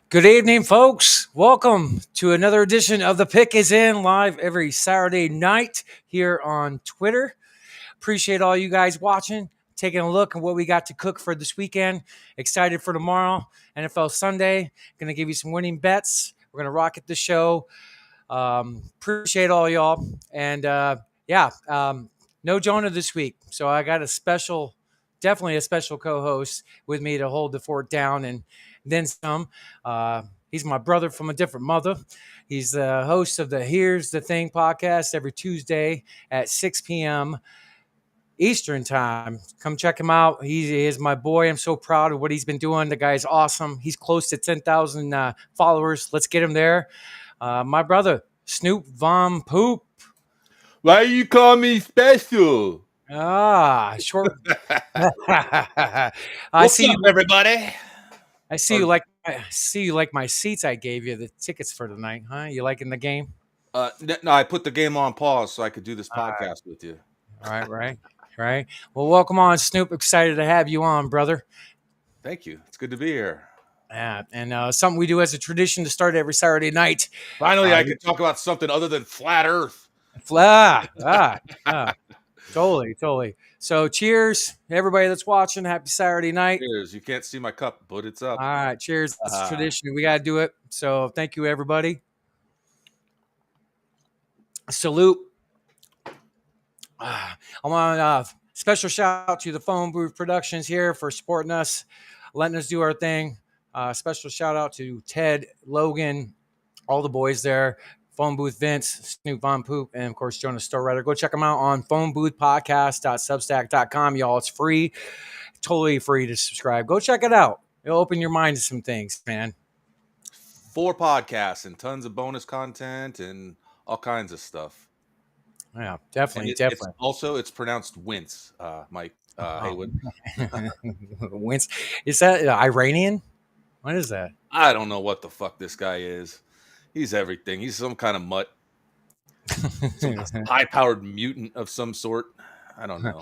Good evening, folks. Welcome to another edition of the Pick Is In live every Saturday night here on Twitter. Appreciate all you guys watching, taking a look at what we got to cook for this weekend. Excited for tomorrow, NFL Sunday. Going to give you some winning bets. We're going to rocket the show. Appreciate all y'all. And no Jonah this week. So I got definitely a special co-host with me to hold the fort down and then some. He's my brother from a different mother. He's the host of the Here's the Thing podcast every Tuesday at 6 p.m. Eastern time. Come check him out. He is my boy. I'm so proud of what he's been doing. The guy's awesome. He's close to 10,000 followers. Let's get him there. My brother, Snoop Von Poop. Why you call me special? Short. I What's see up, you. everybody? I see you like my seats I gave you, the tickets for tonight, huh? You liking the game? No, I put the game on pause so I could do this podcast with you. All right. Well, welcome on, Snoop. Excited to have you on, brother. Thank you. It's good to be here. Yeah, and something we do as a tradition to start every Saturday night. Finally, I can talk about something other than flat Earth. Totally. So, cheers, everybody that's watching. Happy Saturday night. Cheers. You can't see my cup, but it's up. All right, cheers. It's a tradition. We got to do it. So, thank you, everybody. Salute. I want special shout out to the Phone Booth Productions here for supporting us, letting us do our thing. Special shout out to Ted, Logan, all the boys there. Phone Booth Vince, Snoop Von Poop, and of course Jonas Storewriter. Go check them out on phoneboothpodcast.substack.com, y'all. It's free, totally free to subscribe. Go check it out. It'll open your mind to some things, man. 4 podcasts and tons of bonus content and all kinds of stuff. Yeah, definitely. It's pronounced Wince, Mike Haywood. Wince. Is that Iranian? What is that? I don't know what the fuck this guy is. He's everything. He's some kind of mutt. Some high-powered mutant of some sort. I don't know.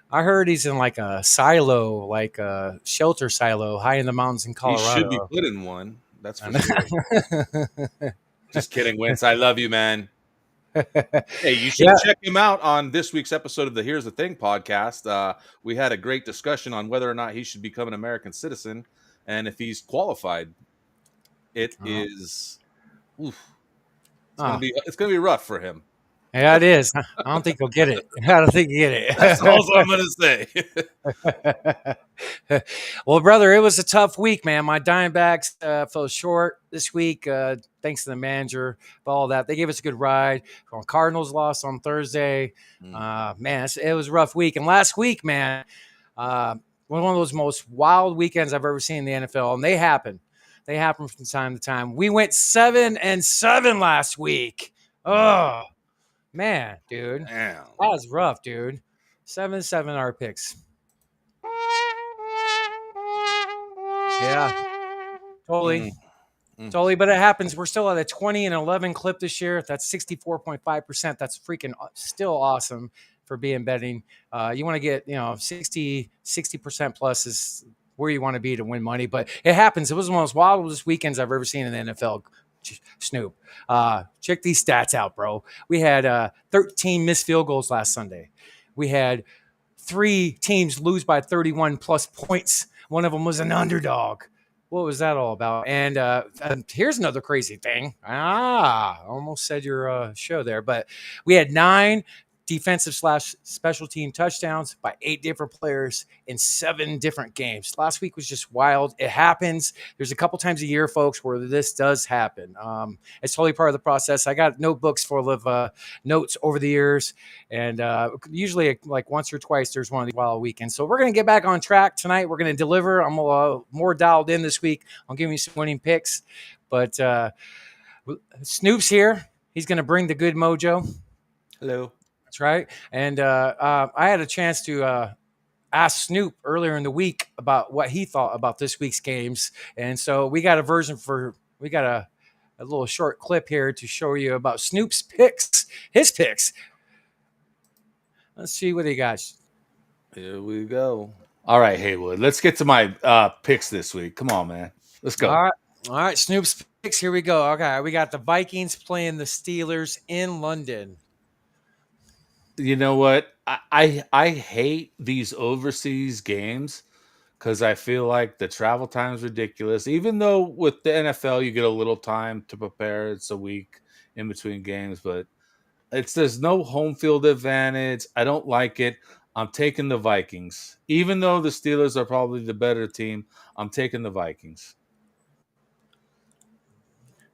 I heard he's in like a silo, like a shelter silo high in the mountains in Colorado. He should be put in one. That's for sure. Just kidding, Wince. I love you, man. Hey, you should check him out on this week's episode of the Here's the Thing podcast. We had a great discussion on whether or not he should become an American citizen and if he's qualified. It's gonna be rough for him. Yeah, it is. I don't think he'll get it. That's all I'm gonna say. Well, brother, it was a tough week, man. My Diamondbacks fell short this week, thanks to the manager, all that. They gave us a good ride. Cardinals lost on Thursday. Man, it was a rough week. And last week, man, one of those most wild weekends I've ever seen in the NFL, and they happen. They happen from time to time. We went 7-7 last week. Oh. Man, dude. Damn. That was rough, dude. 7-7 our picks. Yeah. Totally. Totally, but it happens. We're still at a 20-11 clip this year. That's 64.5%. That's freaking still awesome for being betting. You want to get, 60% plus is where you want to be to win money, but it happens. It was one of the most wildest weekends I've ever seen in the NFL. Snoop, check these stats out, bro. We had 13 missed field goals last Sunday. We had 3 teams lose by 31 plus points. One of them was an underdog. What was that all about? And here's another crazy thing. Almost said your show there, but we had 9 defensive/special team touchdowns by 8 different players in 7 different games. Last week was just wild. It happens. There's a couple times a year, folks, where this does happen. It's totally part of the process. I got notebooks full of notes over the years, and usually like once or twice there's one of these wild weekends. So we're going to get back on track tonight. We're going to deliver. I'm more dialed in this week. I'll give you some winning picks, but Snoop's here. He's going to bring the good mojo. Hello. That's right. And I had a chance to ask Snoop earlier in the week about what he thought about this week's games. And so we got a little short clip here to show you about Snoop's picks, his picks. Let's see what he got. Here we go. All right, Haywood. Let's get to my picks this week. Come on, man. Let's go. All right. All right, Snoop's picks. Here we go. Okay, we got the Vikings playing the Steelers in London. You know what? I hate these overseas games because I feel like the travel time is ridiculous. Even though with the NFL you get a little time to prepare, it's a week in between games, but there's no home field advantage. I don't like it. I'm taking the Vikings. Even though the Steelers are probably the better team, I'm taking the Vikings.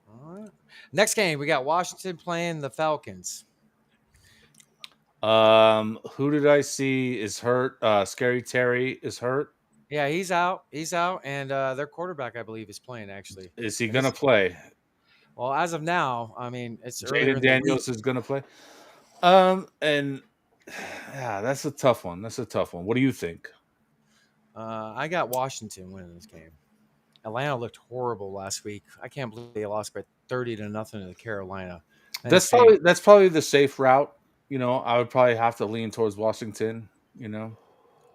All right. Next game, we got Washington playing the Falcons. Who did I see is hurt? Scary Terry is hurt. Yeah, he's out. He's out, and their quarterback, I believe, is playing actually. Is he And this gonna is play? well, as of now, I mean, it's earlier Jaden in the week. Daniels is gonna play. And yeah, that's a tough one. That's a tough one. What do you think? I got Washington winning this game. Atlanta looked horrible last week. I can't believe they lost by 30-0 to Carolina. Insane. That's probably the safe route. You know, I would probably have to lean towards Washington. You know,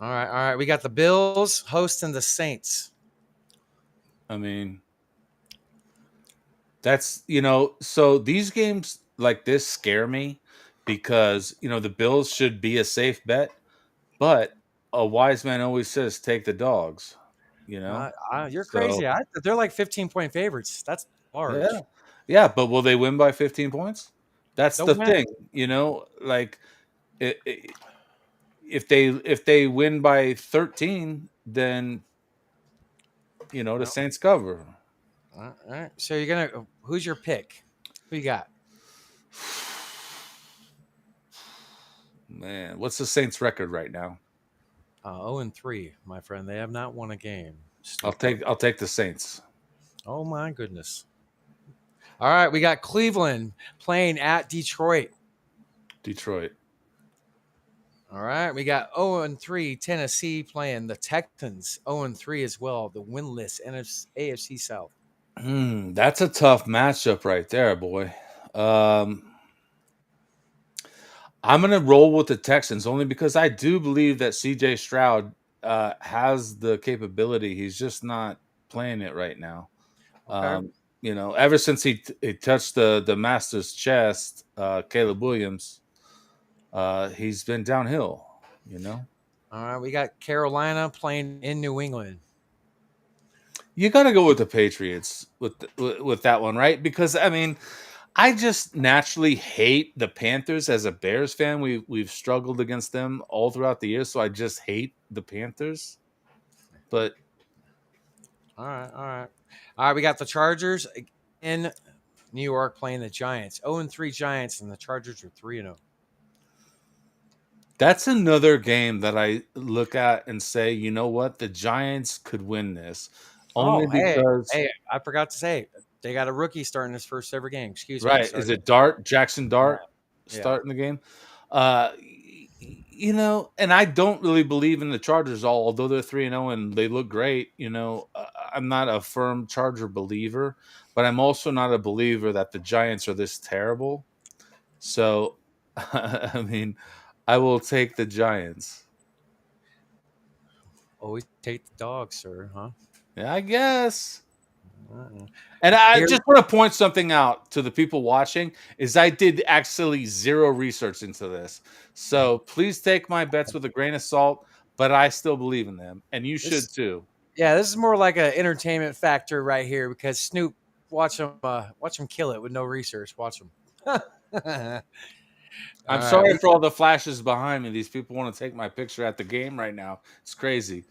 All right, all right. We got the Bills hosting the Saints. I mean, that's so these games like this scare me because the Bills should be a safe bet, but a wise man always says take the dogs. You know, You're so crazy. They're like 15-point favorites. That's yeah, large. yeah. But will they win by 15 points? That's They'll the win. thing. Like I if they win by 13, then the No. Saints cover. All right. So you're gonna. Who's your pick? Who you got? Man, what's the Saints record right now? 0-3, my friend. They have not won a game. I'll Snoop take Dogg. I'll take the Saints. Oh my goodness. All right, we got Cleveland playing at Detroit. Detroit. All right, we got 0-3 Tennessee playing the Texans. 0-3 as well. The winless AFC South. That's a tough matchup right there, boy. I'm gonna roll with the Texans only because I do believe that CJ Stroud has the capability. He's just not playing it right now. Okay. Ever since he touched the master's chest, Caleb Williams, he's been downhill. All right, we got Carolina playing in New England. You got to go with the Patriots with that one, right? Because I mean, I just naturally hate the Panthers as a Bears fan. We've struggled against them all throughout the year, so I just hate the Panthers. But All right, all right. All right, we got the Chargers in New York playing the Giants. 0-3 Giants, and the Chargers are 3-0. that's another game that I look at and say, you know what, the Giants could win this, only Oh, hey, because hey, I forgot to say they got a rookie starting his first ever game. Excuse me. right? Sorry. Is it Dart Jackson Yeah. Dart Yeah. starting the game? Uh, and I don't really believe in the Chargers all, although they're 3-0 and they look great. I'm not a firm Charger believer, but I'm also not a believer that the Giants are this terrible. So, I mean, I will take the Giants. Always take the dog, sir, huh? Yeah, I guess. Uh-uh. And I Here, just want to point something out to the people watching is I did actually zero research into this. So please take my bets with a grain of salt, but I still believe in them. And you should this, too. yeah, this is more like an entertainment factor right here because Snoop, watch him kill it with no research. Watch him. All I'm right, sorry for all the flashes behind me. These people want to take my picture at the game right now. It's crazy.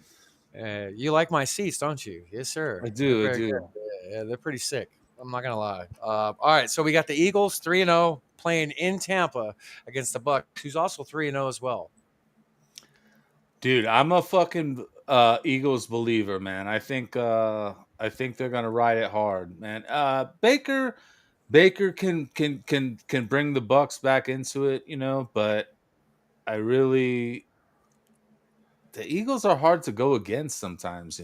you like my seats, don't you? Yes, sir. I They're do. I very good. do. Yeah, they're pretty sick. I'm not gonna lie. All right, so we got the Eagles 3-0 playing in Tampa against the Bucks, who's also 3-0 as well. Dude, I'm a fucking Eagles believer, man. I think they're gonna ride it hard, man. Baker can bring the Bucks back into it, but I really the Eagles are hard to go against sometimes.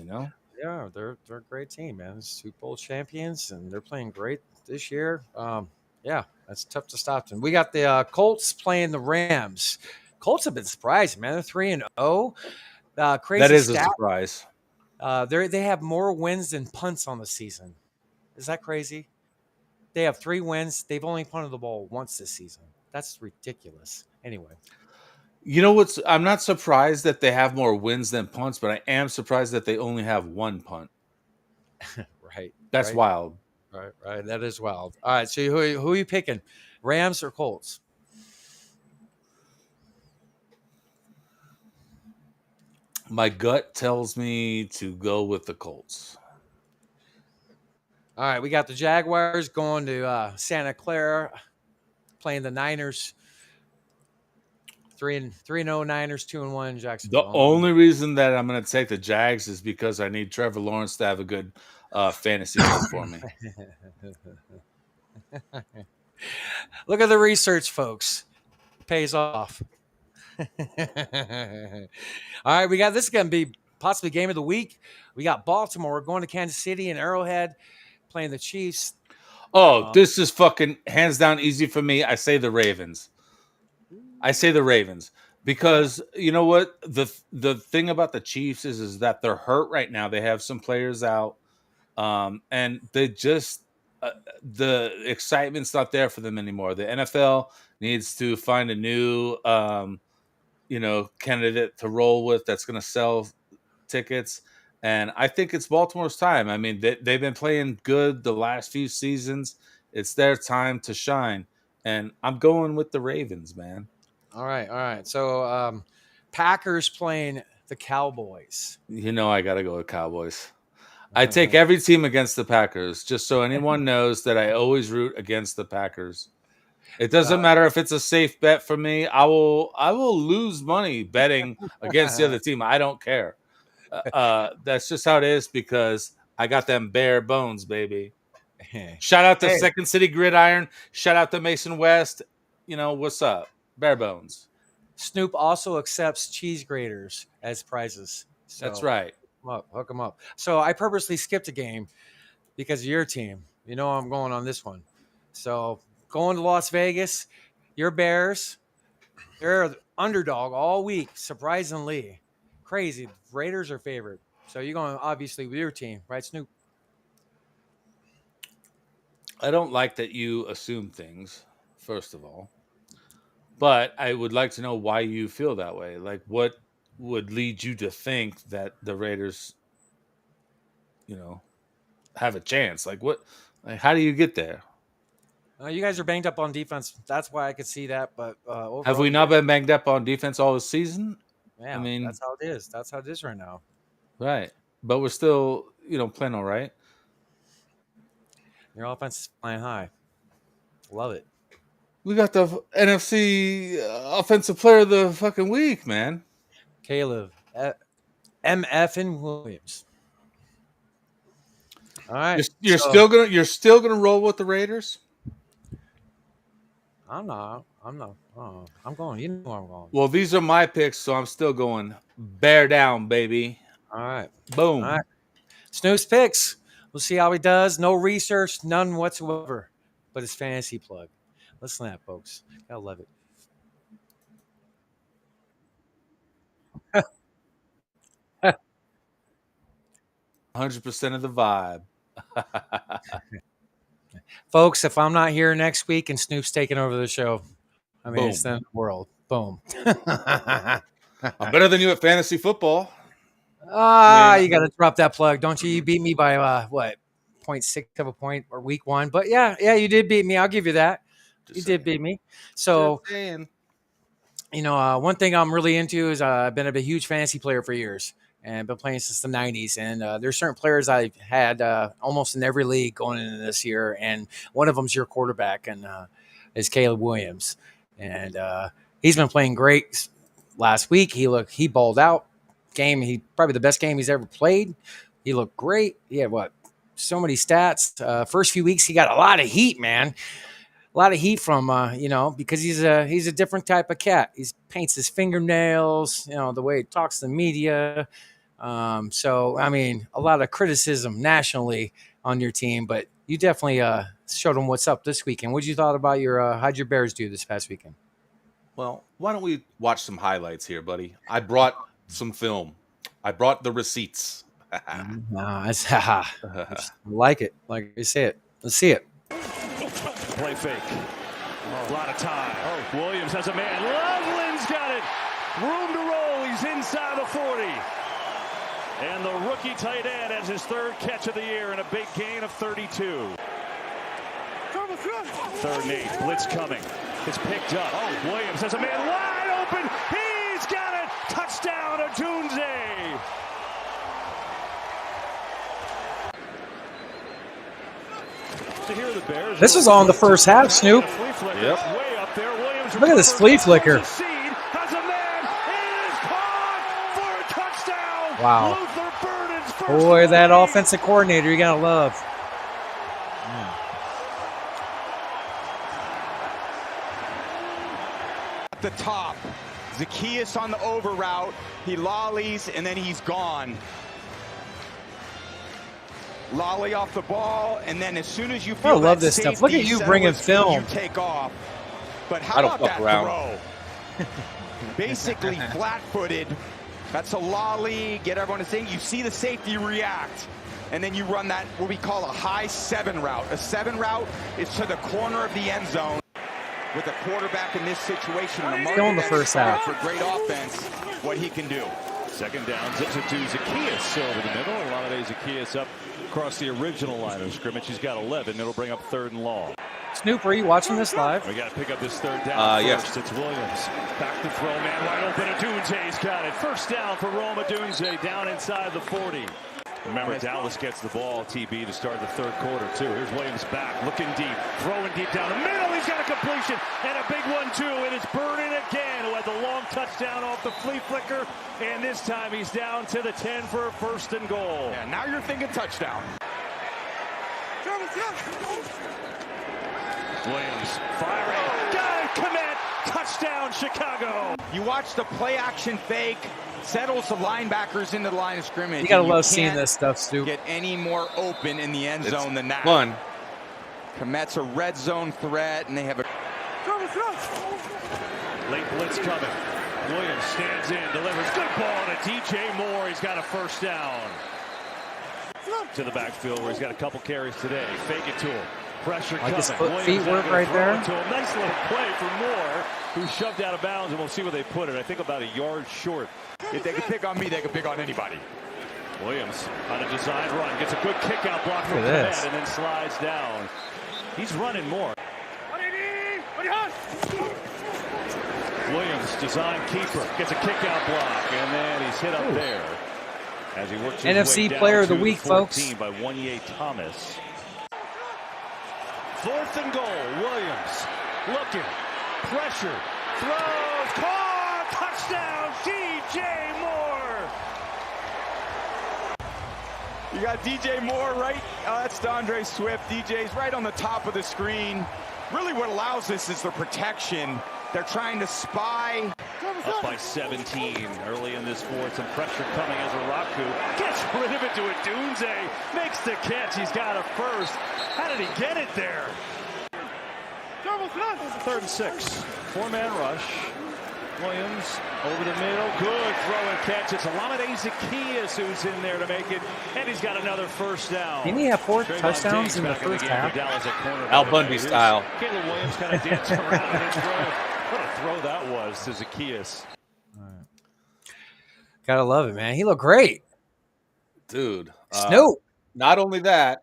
Yeah, they're a great team, man. Super Bowl champions, and they're playing great this year. Yeah, that's tough to stop them. We got the Colts playing the Rams. Colts have been surprising, man. They're 3-0. That Crazy is a stat. surprise. They have more wins than punts on the season. Is that crazy? They have 3 wins. They've only punted the ball once this season. That's ridiculous. Anyway. You know what's? I'm not surprised that they have more wins than punts, but I am surprised that they only have 1 punt. Right. That's Right. wild. Right. That is wild. All right. So who are you picking? Rams or Colts? My gut tells me to go with the Colts. All right. We got the Jaguars going to Santa Clara, playing the Niners. 3-0 Niners, 2-1 The Jacksonville. only reason that I'm going to take the Jags is because I need Trevor Lawrence to have a good fantasy game for me. Look at the research, folks. It pays off. All right, we got this is going to be possibly game of the week. We got Baltimore. We're going to Kansas City and Arrowhead, playing the Chiefs. Oh, this is fucking hands down easy for me. I say the Ravens. Because you know what, the thing about the Chiefs is that they're hurt right now. They have some players out, and they just the excitement's not there for them anymore. The NFL needs to find a new candidate to roll with that's going to sell tickets. And I think it's Baltimore's time. I mean, they've been playing good the last few seasons. It's their time to shine. And I'm going with the Ravens, man. All right. So Packers playing the Cowboys. You know I got to go with Cowboys. I take every team against the Packers, just so anyone knows that I always root against the Packers. It doesn't matter if it's a safe bet for me. I will lose money betting against the other team. I don't care. That's just how it is because I got them bare bones, baby. Shout out to Second City Gridiron. Shout out to Mason West. You know, what's up? Bare bones. Snoop also accepts cheese graters as prizes. So that's right. Hook them up. So I purposely skipped a game because of your team. You know I'm going on this one. So going to Las Vegas, your Bears, they're the underdog all week, surprisingly. Crazy. Raiders are favored. So you're going obviously with your team, right, Snoop? I don't like that you assume things, first of all. But I would like to know why you feel that way. Like, what would lead you to think that the Raiders, have a chance? Like, what? Like, how do you get there? You guys are banged up on defense. That's why I could see that. But overall, have we not been banged up on defense all this season? Yeah, I mean, that's how it is. That's how it is right now. Right. But we're still, playing all right. Your offense is flying high. Love it. We got the NFC Offensive Player of the fucking week, man. Caleb MF and Williams. All right. You're still gonna roll with the Raiders? I'm not. Oh, I'm going. You know where I'm going. Well, these are my picks, so I'm still going. Bear down, baby. All right. Boom. All right. Snooze picks. We'll see how he does. No research, none whatsoever. But his fantasy plug. Listen to that, folks. Gotta love it. 100% of the vibe. Folks, if I'm not here next week and Snoop's taking over the show, I mean, Boom. it's the end of the world. Boom. I'm better than you at fantasy football. You got to drop that plug, don't you? You beat me by what, 0.6 of a point or week one. But yeah, you did beat me. I'll give you that. Did beat me. So, one thing I'm really into is I've been a huge fantasy player for years and been playing since the 90s. And there's certain players I've had almost in every league going into this year. And one of them's your quarterback, and is Caleb Williams. And he's been playing great. Last week, he balled out. He probably the best game he's ever played. He looked great. He had so many stats. First few weeks, he got a lot of heat, man. A lot of heat from because he's a different type of cat. He paints his fingernails, the way he talks to the media. So I mean, a lot of criticism nationally on your team, but you definitely showed them what's up this weekend. What you thought about how'd your Bears do this past weekend? Well, why don't we watch some highlights here, buddy? I brought some film. I brought the receipts. I like it. Like I say it. Let's see it. Play fake. A lot of time. Oh, Williams has a man. Loveland's got it. Room to roll. He's inside the 40. And the rookie tight end has his third catch of the year and a big gain of 32. Third and 8. Blitz coming. It's picked up. Oh, Williams has a man wide open. He's got it. Touchdown, Odunze. This was all in the first half, Snoop. Yep. Look at this flea flicker. Wow. Boy, that offensive coordinator you gotta love. At the top, Zacchaeus on the over route. He lollies, and then he's gone. Lolly off the ball, and then as soon as you feel I love this stuff. Look at you bringing film. You take off. But how about that throw? Basically flat-footed. That's a lolly. Get everyone to think. You see the safety react, and then you run that what we call a high 7 route. A 7 route is to the corner of the end zone. With a quarterback in this situation, still in the first half. For great offense, what he can do. Second down, zips it to Zacchaeus over the middle. A lot of days Zacchaeus up across the original line of scrimmage. He's got 11. It'll bring up 3rd and long. Snoop, are you watching this live? We got to pick up this 3rd down first. Yes. It's Williams. Back to throw, man wide open. Odunze's got it. First down for Rome Odunze down inside the 40. Remember, Dallas gets the ball, TB, to start the 3rd quarter, too. Here's Williams back, looking deep, throwing deep down the middle. He's got a completion, and a big one, too. And it's Burden again, who had the long touchdown off the flea flicker. And this time he's down to the 10 for a 1st and goal. Yeah, now you're thinking touchdown. Williams firing. Got it, commit. Touchdown, Chicago. You watch the play action fake. Settles the linebackers into the line of scrimmage. You gotta love seeing this stuff, Stu. Get any more open in the end zone than that. Fun. Komet's a red zone threat, and they have a late blitz coming. Williams stands in, delivers good ball to DJ Moore. He's got a 1st down. To the backfield where he's got a couple carries today. Fake it to him. Pressure like coming. His feet work right there. Nice little play for Moore, who's shoved out of bounds, and we'll see where they put it. I think about a yard short. If they can pick on me, they can pick on anybody. Williams on a design run. Gets a good kick-out block from Komet and then slides down. He's running more. Williams, design keeper. Gets a kick-out block, and then he's hit up there. As he works his NFC way Player down of the to Week, 14 folks. by Wanye Thomas. 4th and goal. Williams looking. Pressure. Throws. Caught. Touchdown. DJ Moore. You got DJ Moore right. That's DeAndre Swift. DJ's right on the top of the screen. Really what allows this is the protection. They're trying to spy. Up by 17 early in this fourth. Some pressure coming as Araku gets rid of it to Odunze. Makes the catch. He's got a 1st. How did he get it there? 3rd and 6. 4-man rush. Williams over the middle. Good throw and catch. It's Olamide Zacchaeus who's in there to make it. And he's got another 1st down. Didn't he have 4 touchdowns in the first half? Al Bundy style. Caleb Williams kind of dancing around and throw. What a throw that was to Zacchaeus. Gotta love it, man. He looked great. Dude. Snoop. Not only that,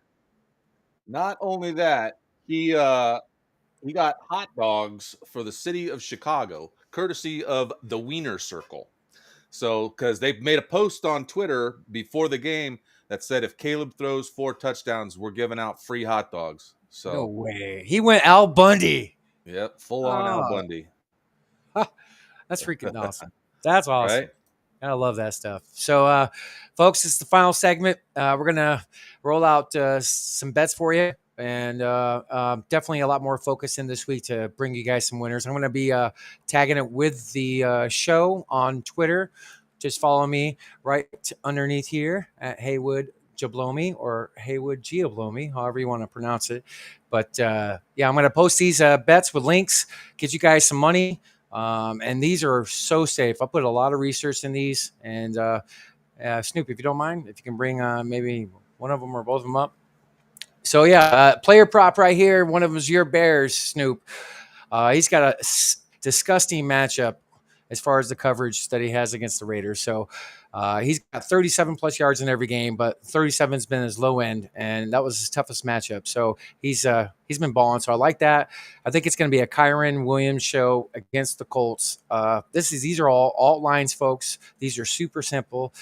he got hot dogs for the city of Chicago, courtesy of the Wiener Circle. So, because they made a post on Twitter before the game that said if Caleb throws 4 touchdowns, we're giving out free hot dogs. So, No way. He went Al Bundy. Yep, full on Al Bundy. That's freaking awesome. That's awesome. Right? I love that stuff. So, folks, it's the final segment. We're going to roll out some bets for you. And definitely a lot more focus in this week to bring you guys some winners. I'm going to be tagging it with the show on Twitter. Just follow me right underneath here at Haywood Jablomi or Haywood Giablomi, however you want to pronounce it. But, yeah, I'm going to post these bets with links, get you guys some money. And these are so safe. I put a lot of research in these, and Snoop, if you don't mind, if you can bring maybe one of them or both of them up. So, player prop right here. One of them is your Bears, Snoop. He's got a disgusting matchup as far as the coverage that he has against the Raiders. So he's got 37 plus yards in every game, but 37 has been his low end, and that was his toughest matchup. So he's been balling. So I like that. I think it's going to be a Kyren Williams show against the Colts. These are all alt lines, folks. These are super simple.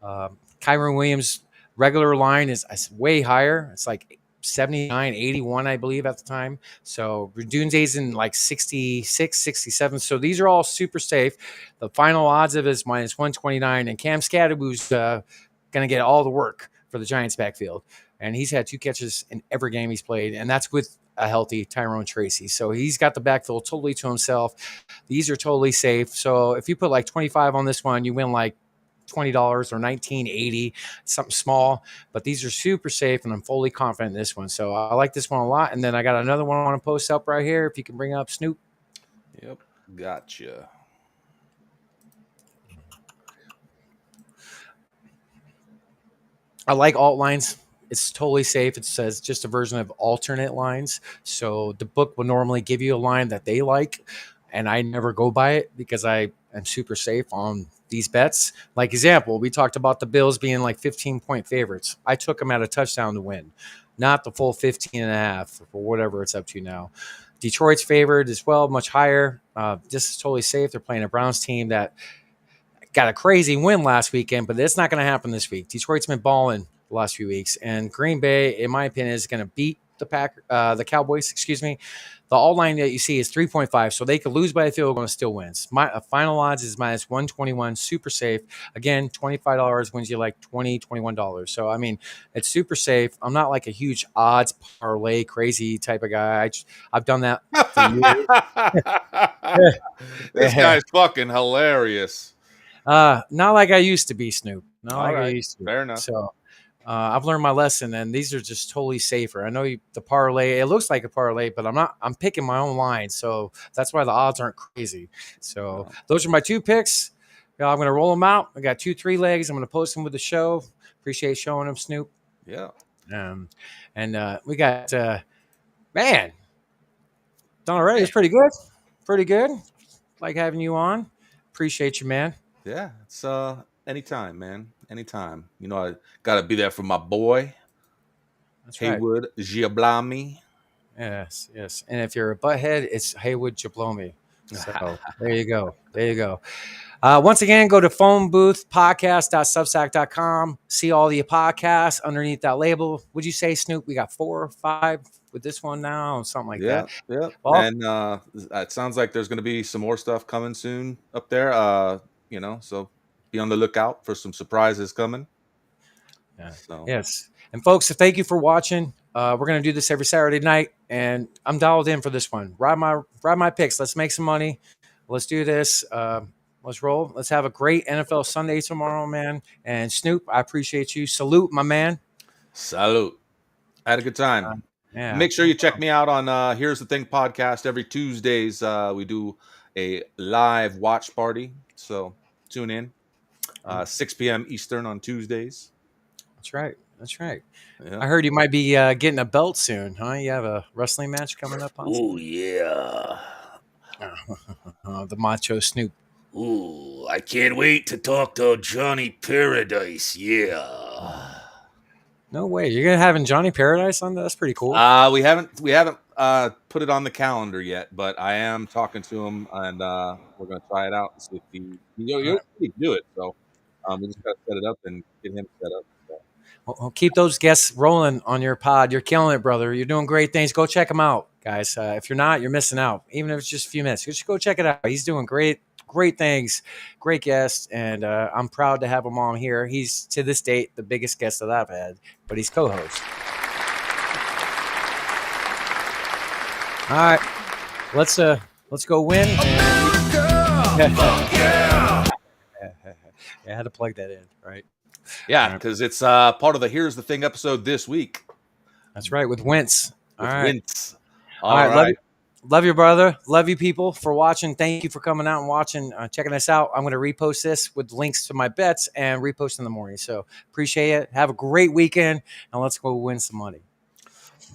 Kyren Williams' regular line is way higher. It's like 79, 81, I believe at the time. So Redunze's in like 66, 67. So these are all super safe. The final odds of it is minus 129. And Cam Scadaboo's going to get all the work for the Giants backfield. And he's had 2 catches in every game he's played. And that's with a healthy Tyrone Tracy. So he's got the backfield totally to himself. These are totally safe. So if you put like 25 on this one, you win like $20 or $19.80, something small, but these are super safe and I'm fully confident in this one. So I like this one a lot. And then I got another one I want to post up right here. If you can bring up Snoop. Yep. Gotcha. I like alt lines. It's totally safe. It says just a version of alternate lines. So the book will normally give you a line that they like, and I never go by it because I am super safe on these bets. Like example, we talked about the Bills being like 15-point favorites. I took them at a touchdown to win, not the full 15 and a half or whatever it's up to now. Detroit's favored as well, much higher. This is totally safe. They're playing a Browns team that got a crazy win last weekend, but it's not going to happen this week. Detroit's been balling the last few weeks, and Green Bay, in my opinion, is going to beat the Cowboys. Excuse me. The alt line that you see is 3.5, so they could lose by a field goal and still wins. My final odds is minus 121, super safe. Again, $25 wins you like $21. So, I mean, it's super safe. I'm not like a huge odds parlay crazy type of guy. I've done that for years. This guy's fucking hilarious. Not like I used to be, Snoop. Not All like right. I used to be. Fair enough. So I've learned my lesson, and these are just totally safer. I know the parlay, it looks like a parlay, but I'm picking my own line. So that's why the odds aren't crazy. So those are my 2 picks. I'm going to roll them out. I got 2 3-legs. I'm going to post them with the show. Appreciate showing them, Snoop. Yeah. And we got, man, done already. It's pretty good. Pretty good. Like having you on. Appreciate you, man. Yeah. It's anytime, man. Anytime. You know, I got to be there for my boy. That's Haywood Giablami. Yes. And if you're a butthead, it's Haywood Jablomi. So there you go. Once again, go to phoneboothpodcast.substack.com. See all the podcasts underneath that label. Would you say, Snoop, we got 4 or 5 with this one now? Something like that. Yeah. Well, and it sounds like there's going to be some more stuff coming soon up there. So be on the lookout for some surprises coming. Yeah. So. Yes. And folks, thank you for watching. We're going to do this every Saturday night, and I'm dialed in for this one. Ride my picks. Let's make some money. Let's do this. Let's roll. Let's have a great NFL Sunday tomorrow, man. And Snoop, I appreciate you. Salute, my man. Salute. I had a good time. Yeah. Make sure you check me out on Here's the Thing podcast. Every Tuesdays, we do a live watch party. So tune in. 6 p.m. Eastern on Tuesdays. That's right. Yeah. I heard you might be getting a belt soon, huh? You have a wrestling match coming up? Oh, yeah. The Macho Snoop. Ooh, I can't wait to talk to Johnny Paradise. Yeah. No way. You're going to have Johnny Paradise on that? That's pretty cool. We haven't put it on the calendar yet, but I am talking to him, and we're going to try it out and see if he can do it. So we just got to set it up and get him set up. So. Well, keep those guests rolling on your pod. You're killing it, brother. You're doing great things. Go check him out, guys. If you're not, you're missing out. Even if it's just a few minutes, just go check it out. He's doing great things, great guest, and I'm proud to have him on here. He's, to this date, the biggest guest that I've had, but he's co-host. All right, let's go win. I had to plug that in, right? Yeah, because it's part of the Here's the Thing episode this week. That's right, with Wentz. With All right. Wentz. All right. Love you, brother. Love you, people, for watching. Thank you for coming out and watching, checking us out. I'm going to repost this with links to my bets and repost in the morning. So appreciate it. Have a great weekend, and let's go win some money.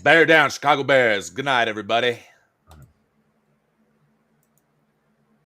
Bear down, Chicago Bears. Good night, everybody.